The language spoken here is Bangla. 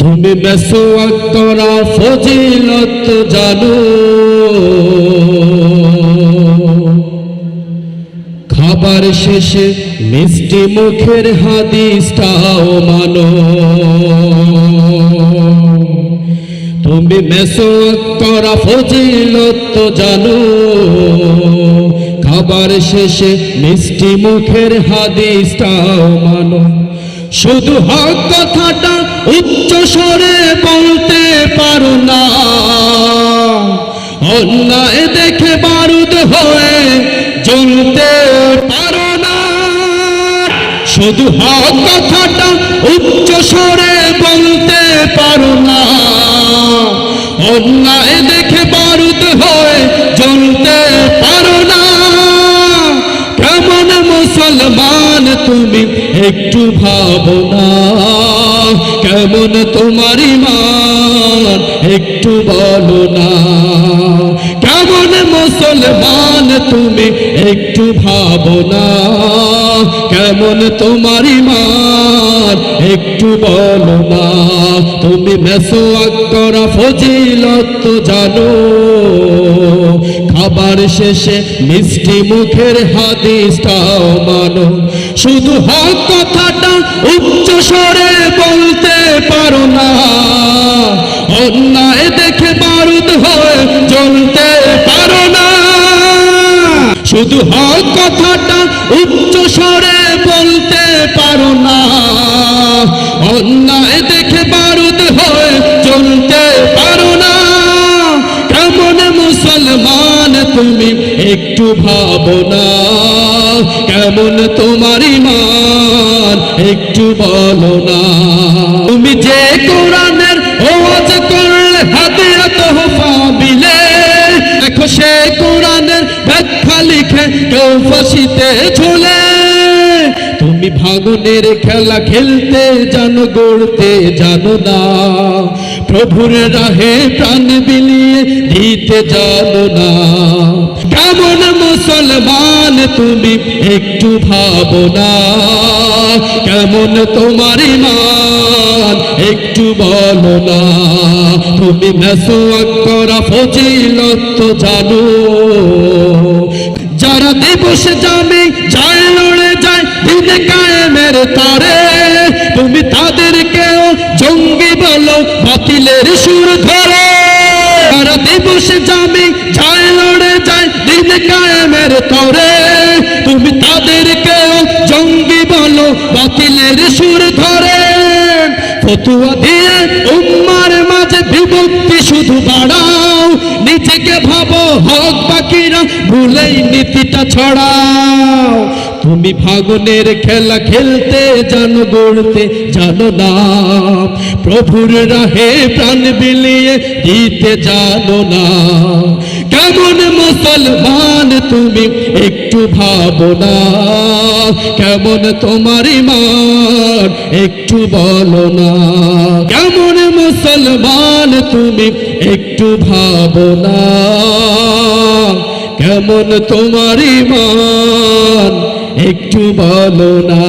তুমি মেসওয়াক করা ফজিলত জানো, খাবার শেষে মিষ্টি মুখের হাদিসটাও মানো। তুমি মেসওয়াক করা ফজিলত জানো, খাবার শেষে মিষ্টি মুখের হাদিসটাও মানো। শুধু হক কথাটা উচ্চ স্বরে বলতে পারো না, অন্যায় দেখে বারুদ হয়ে জ্বলতে পারো না। শুধু হক কথাটা উচ্চ স্বরে বলতে পারো না, অন্যায় দেখে বারুদ হয়ে জ্বলতে পারো না। কেমন মুসলমান তুমি একটু ভাবো না, কেমন তোমার ঈমান একটু বলো না। কেমন মুসলমান তুমি একটু ভাবো না, কেমন তোমার ঈমান একটু বলো না। তুমি মেসওয়াক করা ফজিলত জানো, খাবার শেষে মিষ্টি মুখের হাদিসটাও মানো। শুধু হক কথাটা উচ্চ স্বরে বলতে পারো না, অন্যায় দেখে বারুদ হয়ে জ্বলতে পারো না। শুধু হক কথাটা উচ্চ স্বরে বলতে পারো না, অন্যায় দেখে বারুদ হয়ে জ্বলতে পারো না। কেমন মুসলমান তুমি একটু ভাবো না, কেমন তোমার ঈমান একটু বলো না। তুমি যে কোরআনের ওয়াজ করলে হাদিয়া তোহফা বিলে, দেখো সে কোরআনের ব্যাখ্যা লিখে কেউ ফাঁসিতে ঝুলে। তুমি ভাঙনের খেলা খেলতে জানো, গড়তে জানো না, প্রভুর রাহে প্রাণ বিলিয়ে দিতে জানো না। কেমন মুসলমান তুমি একটু ভাবো না, কেমন তোমার ঈমান একটু বলো না। তুমি মেসওয়াক করা ফজিলত জানো, যারা দিবস জামে যায় লড়ে যায় দিন কায়েমের তরে, তুমি তাদেরকেও জঙ্গি বলো বাতিলের সুর ধরে। যারা দিবস জামে যায় লড়ে যায় দিন কায়েমের তরে, তুমি তাদেরকেও জঙ্গি বলো বাতিলের সুর ধরে। ফতুয়া দিয়ে উম্মার মাঝে বিভক্তি শুধু বাড়াও, নিজেকে ভাবো হক বাকিরা ভুলেই নীতিটা ছড়াও। তুমি ভাঙনের খেলা খেলতে জানো, গড়তে জানো না, প্রভুর রাহে প্রাণ বিলিয়ে দিতে জানো না। কেমন মুসলমান তুমি একটু ভাবো না, কেমন তোমার ঈমান একটু বলো না। কেমন মুসলমান তুমি একটু ভাবো না, কেমন তোমার ঈমান একটু বলো না।